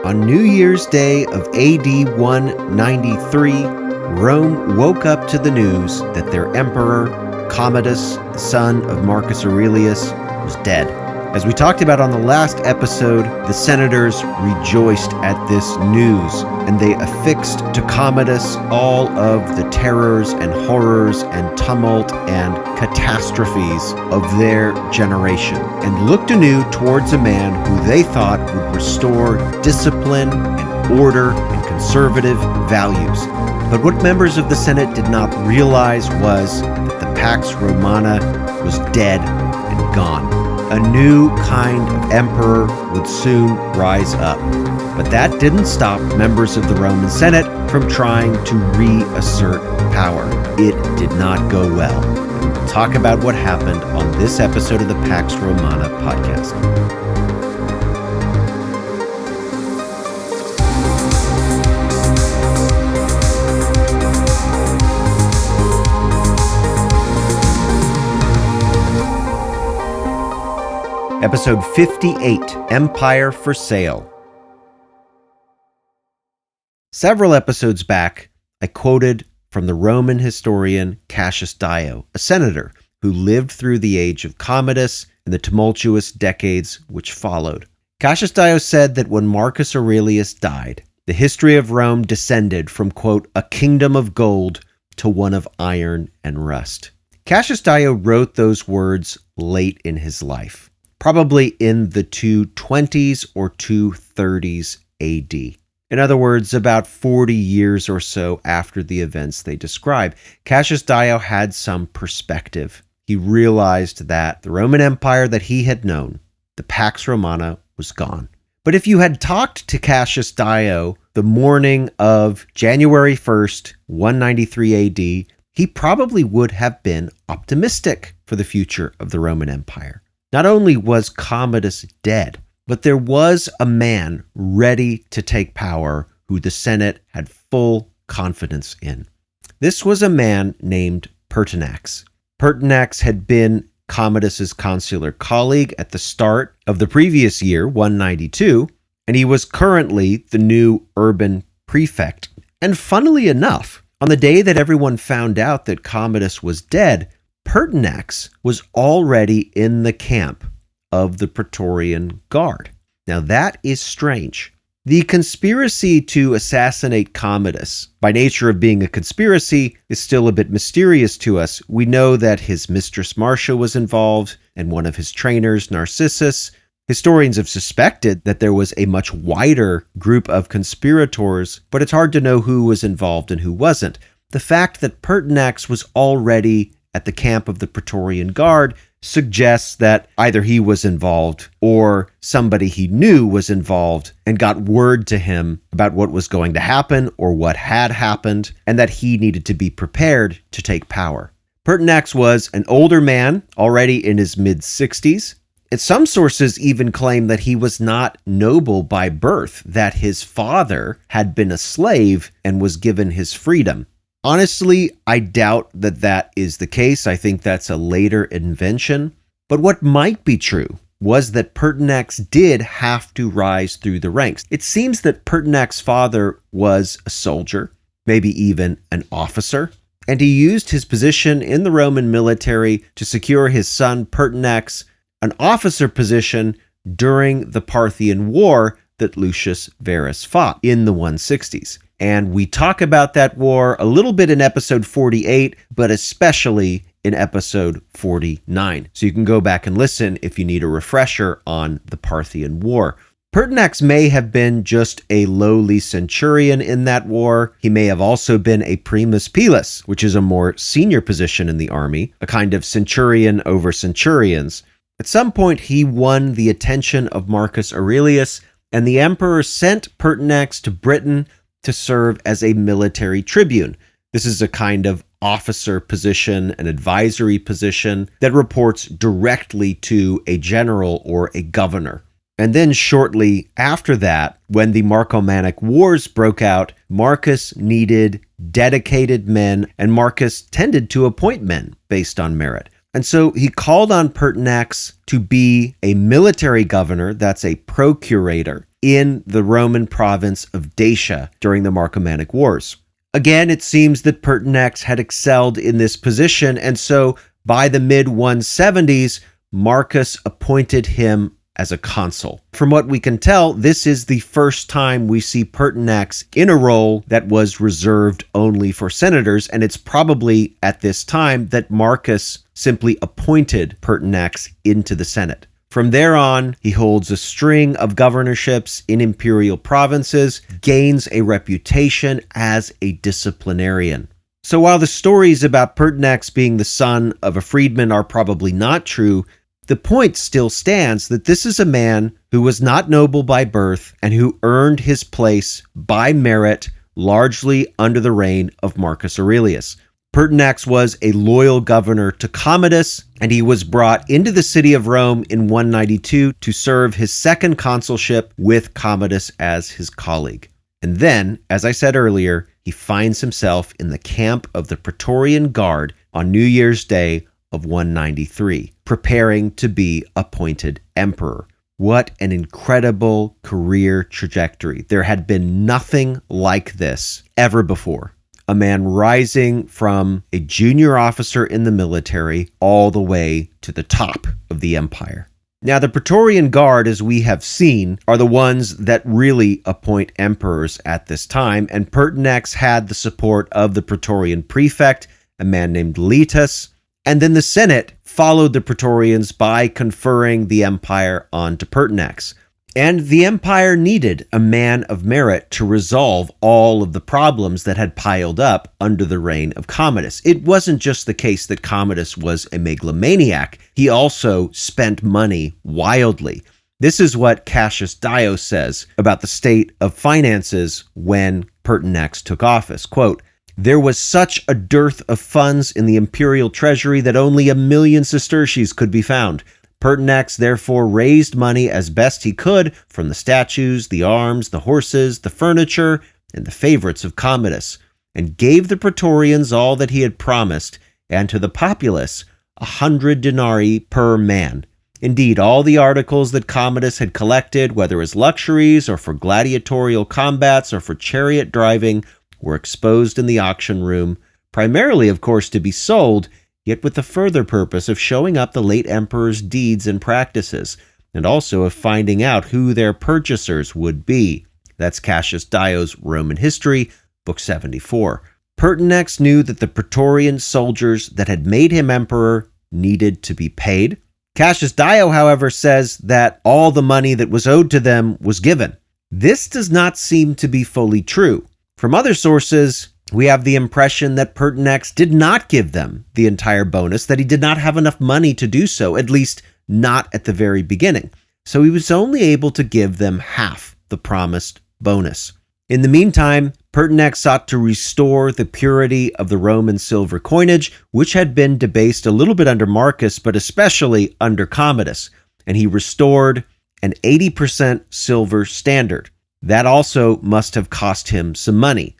On New Year's Day of AD 193, Rome woke up to the news that their emperor, Commodus, the son of Marcus Aurelius, was dead. As we talked about on the last episode, the senators rejoiced at this news, and they affixed to Commodus all of the terrors and horrors and tumult and catastrophes of their generation, and looked anew towards a man who they thought would restore discipline and order and conservative values. But what members of the Senate did not realize was that the Pax Romana was dead and gone. A new kind of emperor would soon rise up. But that didn't stop members of the Roman Senate from trying to reassert power. It did not go well. We'll talk about what happened on this episode of the Pax Romana podcast. Episode 58, Empire for Sale. Several episodes back, I quoted from the Roman historian Cassius Dio, a senator who lived through the age of Commodus and the tumultuous decades which followed. Cassius Dio said that when Marcus Aurelius died, the history of Rome descended from, quote, a kingdom of gold to one of iron and rust. Cassius Dio wrote those words late in his life, probably in the 220s or 230s AD. In other words, about 40 years or so after the events they describe. Cassius Dio had some perspective. He realized that the Roman Empire that he had known, the Pax Romana, was gone. But if you had talked to Cassius Dio the morning of January 1st, 193 AD, he probably would have been optimistic for the future of the Roman Empire. Not only was Commodus dead, but there was a man ready to take power who the Senate had full confidence in. This was a man named Pertinax. Pertinax had been Commodus's consular colleague at the start of the previous year, 192, and he was currently the new urban prefect. And funnily enough, on the day that everyone found out that Commodus was dead, Pertinax was already in the camp of the Praetorian Guard. Now that is strange. The conspiracy to assassinate Commodus, by nature of being a conspiracy, is still a bit mysterious to us. We know that his mistress Marcia was involved, and one of his trainers, Narcissus. Historians have suspected that there was a much wider group of conspirators, but it's hard to know who was involved and who wasn't. The fact that Pertinax was already at the camp of the Praetorian Guard suggests that either he was involved or somebody he knew was involved and got word to him about what was going to happen or what had happened, and that he needed to be prepared to take power. Pertinax was an older man, already in his mid-60s, and some sources even claim that he was not noble by birth, that his father had been a slave and was given his freedom. Honestly, I doubt that that is the case. I think that's a later invention. But what might be true was that Pertinax did have to rise through the ranks. It seems that Pertinax's father was a soldier, maybe even an officer, and he used his position in the Roman military to secure his son Pertinax an officer position during the Parthian War that Lucius Verus fought in the 160s. And we talk about that war a little bit in episode 48, but especially in episode 49. So you can go back and listen if you need a refresher on the Parthian War. Pertinax may have been just a lowly centurion in that war. He may have also been a primus pilus, which is a more senior position in the army, a kind of centurion over centurions. At some point, he won the attention of Marcus Aurelius, and the emperor sent Pertinax to Britain to serve as a military tribune. This is a kind of officer position, an advisory position that reports directly to a general or a governor. And then shortly after that, when the Marcomannic Wars broke out, Marcus needed dedicated men, and Marcus tended to appoint men based on merit. And so he called on Pertinax to be a military governor, that's a procurator, in the Roman province of Dacia during the Marcomannic Wars. Again, it seems that Pertinax had excelled in this position, and so by the mid-170s, Marcus appointed him as a consul. From what we can tell, this is the first time we see Pertinax in a role that was reserved only for senators, and it's probably at this time that Marcus simply appointed Pertinax into the Senate. From there on, he holds a string of governorships in imperial provinces, gains a reputation as a disciplinarian. So while the stories about Pertinax being the son of a freedman are probably not true, the point still stands that this is a man who was not noble by birth and who earned his place by merit largely under the reign of Marcus Aurelius. Pertinax was a loyal governor to Commodus, and he was brought into the city of Rome in 192 to serve his second consulship with Commodus as his colleague. And then, as I said earlier, he finds himself in the camp of the Praetorian Guard on New Year's Day of 193, preparing to be appointed emperor. What an incredible career trajectory. There had been nothing like this ever before. A man rising from a junior officer in the military all the way to the top of the empire. Now, the Praetorian Guard, as we have seen, are the ones that really appoint emperors at this time, and Pertinax had the support of the Praetorian prefect, a man named Letus, and then the Senate followed the Praetorians by conferring the empire onto Pertinax. And the empire needed a man of merit to resolve all of the problems that had piled up under the reign of Commodus. It wasn't just the case that Commodus was a megalomaniac. He also spent money wildly. This is what Cassius Dio says about the state of finances when Pertinax took office. Quote, "There was such a dearth of funds in the imperial treasury that only 1,000,000 sesterces could be found. Pertinax therefore raised money as best he could from the statues, the arms, the horses, the furniture, and the favorites of Commodus, and gave the praetorians all that he had promised, and to the populace 100 denarii per man. Indeed, all the articles that Commodus had collected, whether as luxuries or for gladiatorial combats or for chariot driving, were exposed in the auction room, primarily, of course, to be sold, yet with the further purpose of showing up the late emperor's deeds and practices, and also of finding out who their purchasers would be." That's Cassius Dio's Roman History, Book 74. Pertinax knew that the Praetorian soldiers that had made him emperor needed to be paid. Cassius Dio, however, says that all the money that was owed to them was given. This does not seem to be fully true. From other sources, we have the impression that Pertinax did not give them the entire bonus, that he did not have enough money to do so, at least not at the very beginning. So he was only able to give them half the promised bonus. In the meantime, Pertinax sought to restore the purity of the Roman silver coinage, which had been debased a little bit under Marcus, but especially under Commodus, and he restored an 80% silver standard. That also must have cost him some money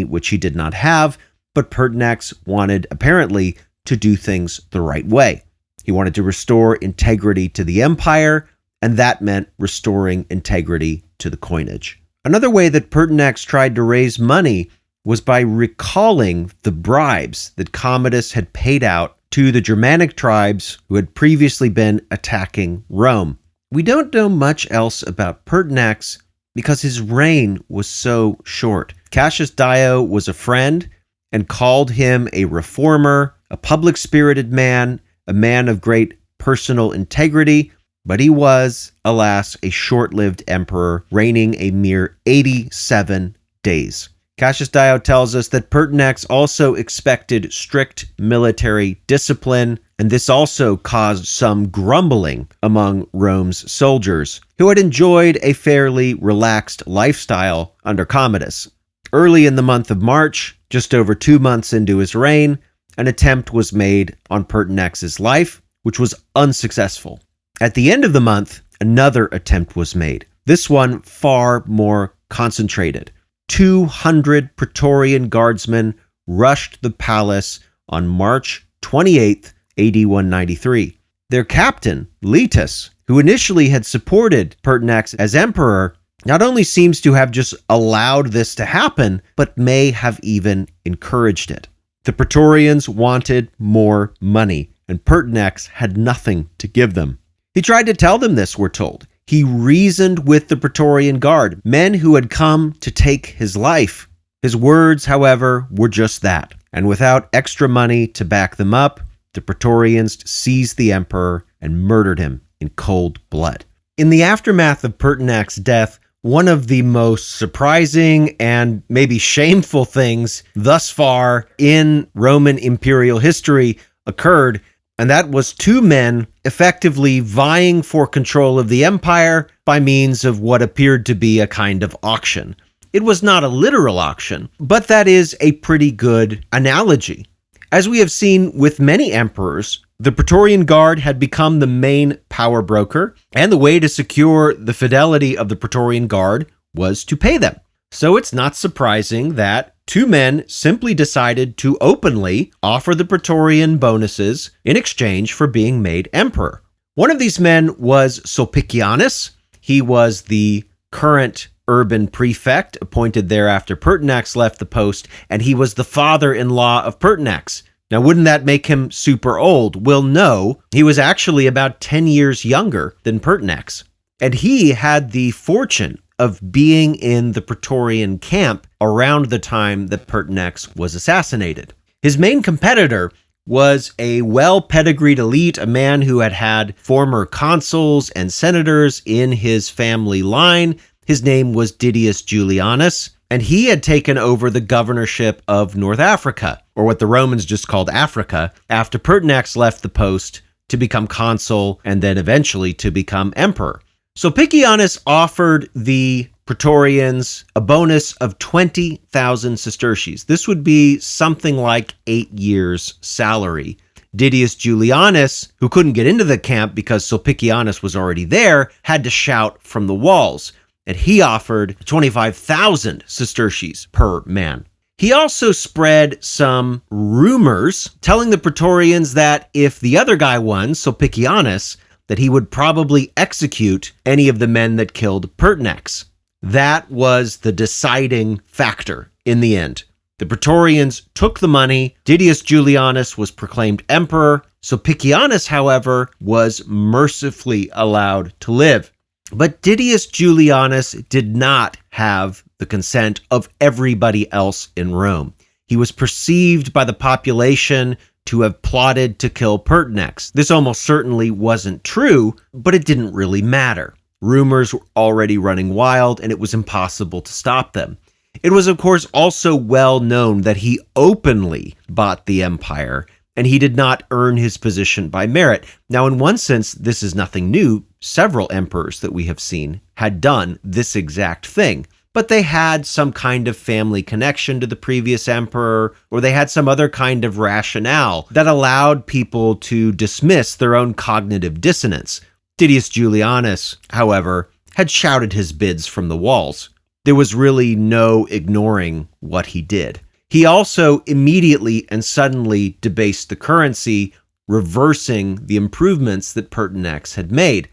which he did not have, but Pertinax wanted, apparently, to do things the right way. He wanted to restore integrity to the empire, and that meant restoring integrity to the coinage. Another way that Pertinax tried to raise money was by recalling the bribes that Commodus had paid out to the Germanic tribes who had previously been attacking Rome. We don't know much else about Pertinax because his reign was so short. Cassius Dio was a friend and called him a reformer, a public-spirited man, a man of great personal integrity, but he was, alas, a short-lived emperor, reigning a mere 87 days. Cassius Dio tells us that Pertinax also expected strict military discipline, and this also caused some grumbling among Rome's soldiers, who had enjoyed a fairly relaxed lifestyle under Commodus. Early in the month of March, just over 2 months into his reign, an attempt was made on Pertinax's life, which was unsuccessful. At the end of the month, another attempt was made, this one far more concentrated. 200 Praetorian guardsmen rushed the palace on March 28th, AD 193. Their captain, Letus, who initially had supported Pertinax as emperor, not only seems to have just allowed this to happen, but may have even encouraged it. The praetorians wanted more money, and Pertinax had nothing to give them. He tried to tell them this, we're told. He reasoned with the Praetorian Guard, men who had come to take his life. His words, however, were just that, and without extra money to back them up, the Praetorians seized the emperor and murdered him in cold blood. In the aftermath of Pertinax's death, one of the most surprising and maybe shameful things thus far in Roman imperial history occurred, and that was two men effectively vying for control of the empire by means of what appeared to be a kind of auction. It was not a literal auction, but that is a pretty good analogy. As we have seen with many emperors, the Praetorian Guard had become the main power broker, and the way to secure the fidelity of the Praetorian Guard was to pay them. So it's not surprising that two men simply decided to openly offer the Praetorian bonuses in exchange for being made emperor. One of these men was Sulpicianus. He was the current urban prefect appointed there after Pertinax left the post, and he was the father-in-law of Pertinax. Now, wouldn't that make him super old? Well, no, he was actually about 10 years younger than Pertinax. And he had the fortune of being in the Praetorian camp around the time that Pertinax was assassinated. His main competitor was a well-pedigreed elite, a man who had had former consuls and senators in his family line. His name was Didius Julianus, and he had taken over the governorship of North Africa, or what the Romans just called Africa, after Pertinax left the post to become consul and then eventually to become emperor. So Sulpicianus offered the Praetorians a bonus of 20,000 sesterces. This would be something like 8 years' salary. Didius Julianus, who couldn't get into the camp because Sulpicianus was already there, had to shout from the walls, and he offered 25,000 sesterces per man. He also spread some rumors telling the Praetorians that if the other guy won, Sulpicianus, that he would probably execute any of the men that killed Pertinax. That was the deciding factor in the end. The Praetorians took the money. Didius Julianus was proclaimed emperor. Sulpicianus, however, was mercifully allowed to live. But Didius Julianus did not have the consent of everybody else in Rome. He was perceived by the population to have plotted to kill Pertinax. This almost certainly wasn't true, but it didn't really matter. Rumors were already running wild, and it was impossible to stop them. It was, of course, also well known that he openly bought the empire, and he did not earn his position by merit. Now, in one sense, this is nothing new. Several emperors that we have seen had done this exact thing, but they had some kind of family connection to the previous emperor, or they had some other kind of rationale that allowed people to dismiss their own cognitive dissonance. Didius Julianus, however, had shouted his bids from the walls. There was really no ignoring what he did. He also immediately and suddenly debased the currency, reversing the improvements that Pertinax had made.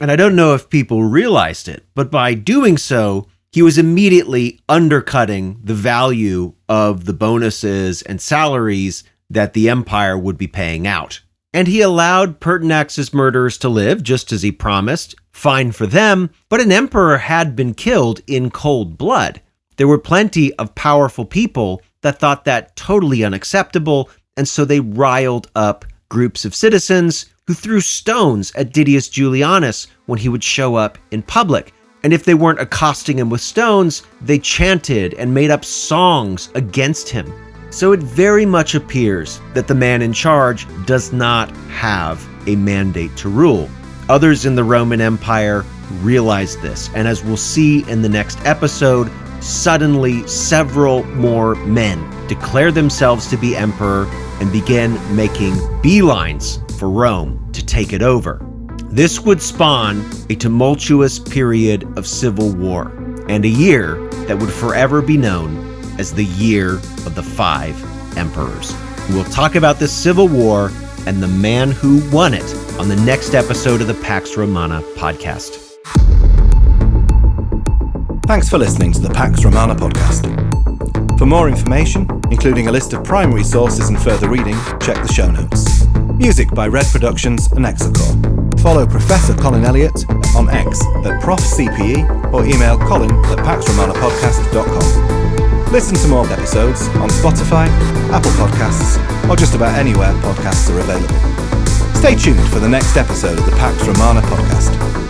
And I don't know if people realized it, but by doing so, he was immediately undercutting the value of the bonuses and salaries that the empire would be paying out. And he allowed Pertinax's murderers to live, just as he promised. Fine for them, but an emperor had been killed in cold blood. There were plenty of powerful people that thought that totally unacceptable, and so they riled up groups of citizens who threw stones at Didius Julianus when he would show up in public. And if they weren't accosting him with stones, they chanted and made up songs against him. So it very much appears that the man in charge does not have a mandate to rule. Others in the Roman Empire realized this, and as we'll see in the next episode, suddenly several more men declare themselves to be emperor and begin making beelines for Rome to take it over. This would spawn a tumultuous period of civil war, and a year that would forever be known as the Year of the Five Emperors. We'll talk about this civil war and the man who won it on the next episode of the Pax Romana podcast. Thanks for listening to the Pax Romana podcast. For more information, including a list of primary sources and further reading, check the show notes. Music by Red Productions and Exocore. Follow Professor Colin Elliott on X at ProfCPE or email colin@paxromanapodcast.com. Listen to more episodes on Spotify, Apple Podcasts, or just about anywhere podcasts are available. Stay tuned for the next episode of the Pax Romana podcast.